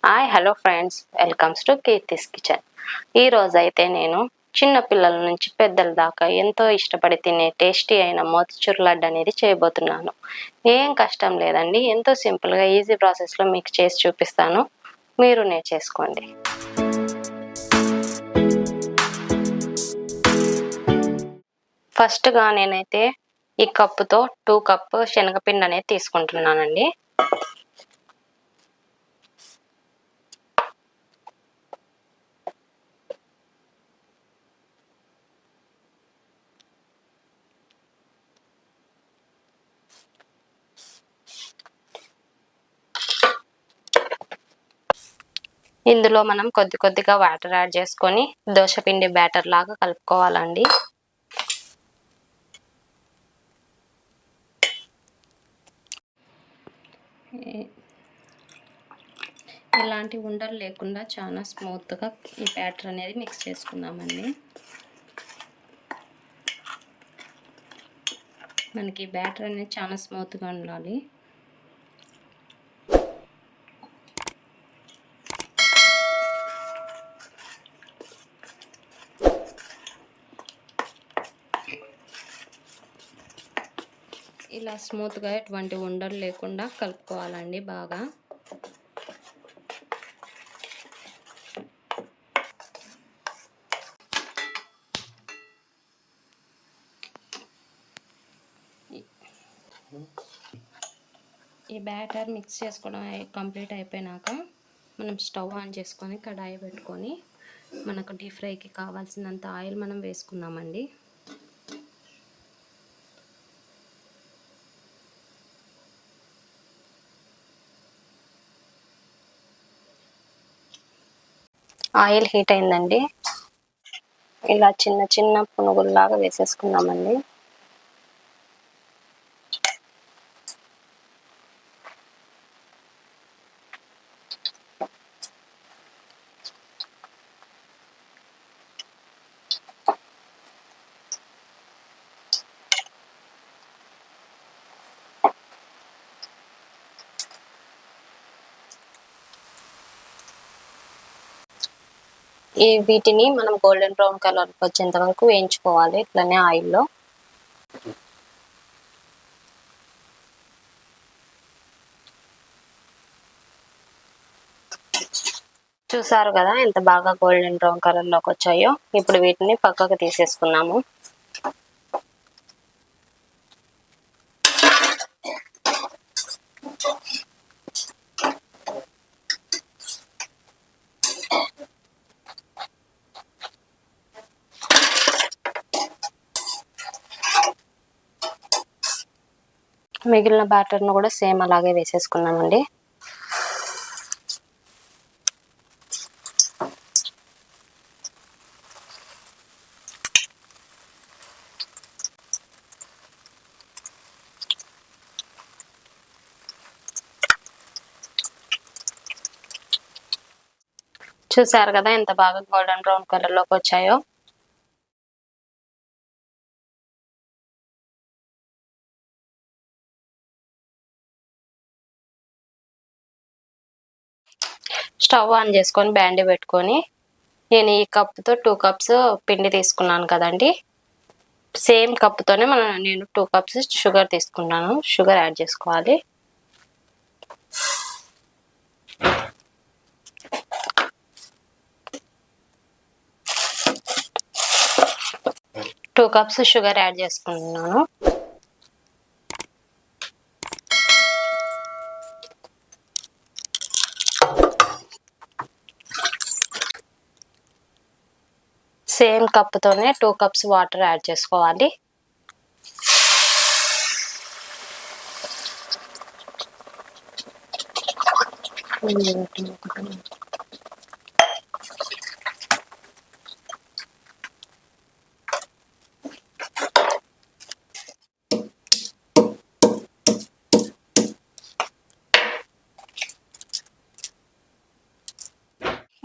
Hi hello friends, welcomes to Keerthi's kitchen. ఈరోజు అయితే నేను చిన్న పిల్లల నుంచి పెద్దల దాకా ఎంతో ఇష్టపడి తినే టేస్టీ అయిన మోతిచూర్ లడ్డు అనేది చేయబోతున్నాను. ఏం కష్టం లేదండి, ఎంతో సింపుల్గా ఈజీ ప్రాసెస్లో మీకు చేసి చూపిస్తాను. మీరు నేర్చేసుకోండి. ఫస్ట్గా నేనైతే ఈ కప్పుతో 2 కప్పు శనగపిండి అనేది తీసుకుంటున్నానండి. ఇందులో మనం కొద్ది కొద్దిగా వాటర్ యాడ్ చేసుకొని దోసపిండి బ్యాటర్ లాగా కలుపుకోవాలండి. ఇలాంటి ఉండలు లేకుండా చాలా స్మూత్గా ఈ బ్యాటర్ అనేది మిక్స్ చేసుకుందామండి. మనకి బ్యాటర్ అనేది చాలా స్మూత్గా ఉండాలి. ఇలా స్మూత్గా ఎటువంటి ఉండలు లేకుండా కలుపుకోవాలండి బాగా. ఈ బ్యాటర్ మిక్స్ చేసుకోవడం కంప్లీట్ అయిపోయినాక మనం స్టవ్ ఆన్ చేసుకొని కడాయి పెట్టుకొని మనకు డీప్ ఫ్రైకి కావాల్సినంత ఆయిల్ మనం వేసుకుందామండి. ఆయిల్ హీట్ అయిందండి. ఇలా చిన్న చిన్న పునుగుల్లాగా వేసేసుకుందామండి. వీటిని మనం గోల్డెన్ బ్రౌన్ కలర్ వచ్చేంత వరకు వేయించుకోవాలి ఇట్లనే ఆయిల్లో. చూసారు కదా ఎంత బాగా గోల్డెన్ బ్రౌన్ కలర్లోకి వచ్చాయో. ఇప్పుడు వీటిని పక్కకు తీసేసుకున్నాము. మిగిలిన బ్యాటర్ను కూడా సేమ్ అలాగే వేసేసుకున్నామండి. చూసారు కదా ఎంత బాగా గోల్డెన్ బ్రౌన్ కలర్లోకి వచ్చాయో. స్టవ్ ఆన్ చేసుకొని బ్యాండీ పెట్టుకొని నేను ఈ కప్తో 2 కప్స్ పిండి తీసుకున్నాను కదండి. సేమ్ కప్తోనే నేను 2 కప్స్ షుగర్ తీసుకున్నాను. షుగర్ యాడ్ చేసుకోవాలి. టూ కప్స్ షుగర్ యాడ్ చేసుకుంటున్నాను. సేమ్ కప్తోనే 2 కప్స్ వాటర్ యాడ్ చేసుకోవాలి.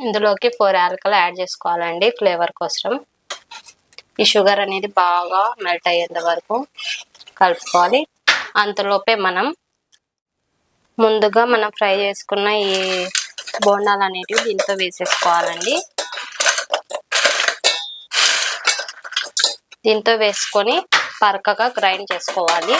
ఇందులోకి 4 యాలకులు యాడ్ చేసుకోవాలండి ఫ్లేవర్ కోసం. ఈ షుగర్ అనేది బాగా మెల్ట్ అయ్యేంత వరకు కలుపుకోవాలి. అంతలోపే ముందుగా మనం ఫ్రై చేసుకున్న ఈ బోండాలు అనేటివి దీంతో వేసేసుకోవాలండి. దీంతో వేసుకొని పరకగా గ్రైండ్ చేసుకోవాలి.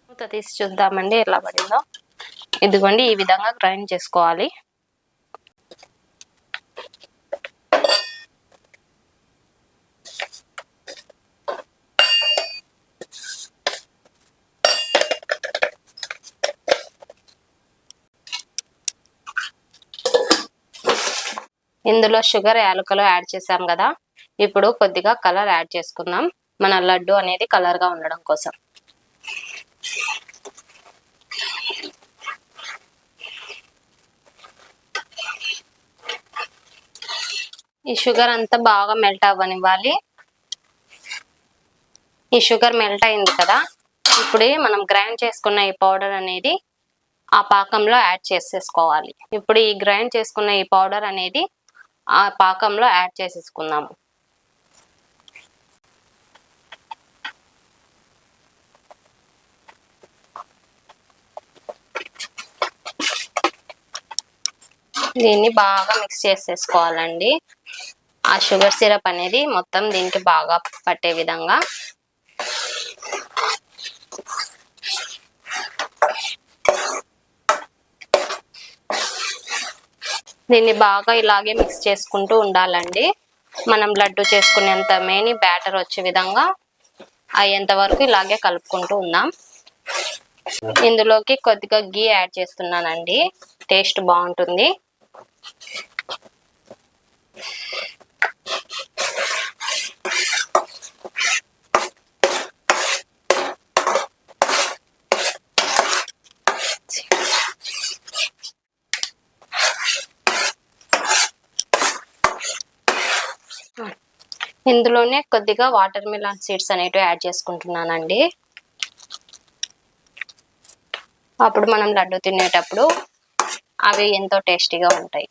మూత తీసి చూద్దామండి ఎలా పడిందో. ఇదిగోండి, ఈ విధంగా గ్రైండ్ చేసుకోవాలి. ఇందులో షుగర్, యాలకులు యాడ్ చేసాం కదా, ఇప్పుడు కొద్దిగా కలర్ యాడ్ చేసుకుందాం, మన లడ్డు అనేది కలర్ గా ఉండడం కోసం. ఈ షుగర్ అంతా బాగా మెల్ట్ అవ్వనివ్వాలి. ఈ షుగర్ మెల్ట్ అయింది కదా, ఇప్పుడు మనం గ్రైండ్ చేసుకున్న ఈ పౌడర్ అనేది ఆ పాకంలో యాడ్ చేసేసుకోవాలి. ఇప్పుడు ఈ గ్రైండ్ చేసుకున్న ఈ పౌడర్ అనేది ఆ పాకంలో యాడ్ చేసేసుకుందాము. దీన్ని బాగా మిక్స్ చేసేసుకోవాలండి. ఆ షుగర్ సిరప్ అనేది మొత్తం దీనికి బాగా పట్టే విధంగా. దీన్ని బాగా ఇలాగే మిక్స్ చేసుకుంటూ ఉండాలండి. మనం లడ్డు చేసుకునేంత మేని బ్యాటర్ వచ్చే విధంగా అయ్యేంత వరకు ఇలాగే కలుపుకుంటూ ఉందాం. ఇందులోకి కొద్దిగా గీ యాడ్ చేస్తున్నానండి, టేస్ట్ బాగుంటుంది. ఇందులోనే కొద్దిగా వాటర్ మిలన్ సీడ్స్ అనేటివి యాడ్ చేసుకుంటున్నానండి. అప్పుడు మనం లడ్డు తినేటప్పుడు అవి ఎంతో టేస్టీగా ఉంటాయి.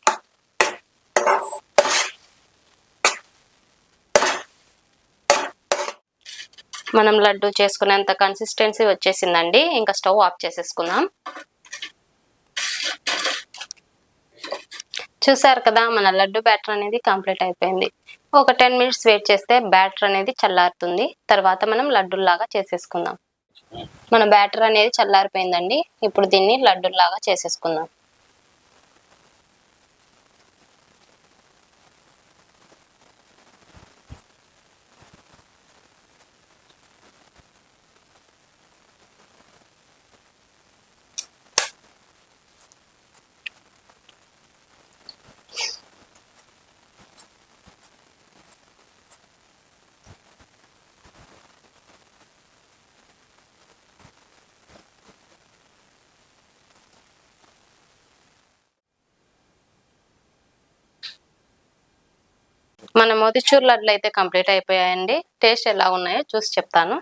మనం లడ్డు చేసుకునేంత కన్సిస్టెన్సీ వచ్చేసిందండి. ఇంకా స్టవ్ ఆఫ్ చేసేసుకుందాం. చూసారు కదా, మన లడ్డు బ్యాటర్ అనేది కంప్లీట్ అయిపోయింది. ఒక 10 మినిట్స్ వెయిట్ చేస్తే బ్యాటర్ అనేది చల్లారుతుంది. తర్వాత మనం లడ్డూలాగా చేసేసుకుందాం. మన బ్యాటర్ అనేది చల్లారిపోయిందండి. ఇప్పుడు దీన్ని లడ్డూలాగా చేసేసుకుందాం. మన మోతిచూర్ లడ్లు అయితే కంప్లీట్ అయిపోయాయండి. టేస్ట్ ఎలా ఉన్నాయో చూసి చెప్తాను.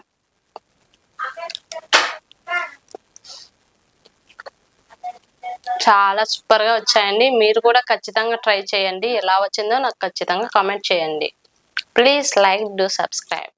చాలా సూపర్ గా వచ్చాయండి. మీరు కూడా ఖచ్చితంగా ట్రై చేయండి. ఎలా వచ్చిందో నాకు ఖచ్చితంగా కామెంట్ చేయండి. Please like, do subscribe.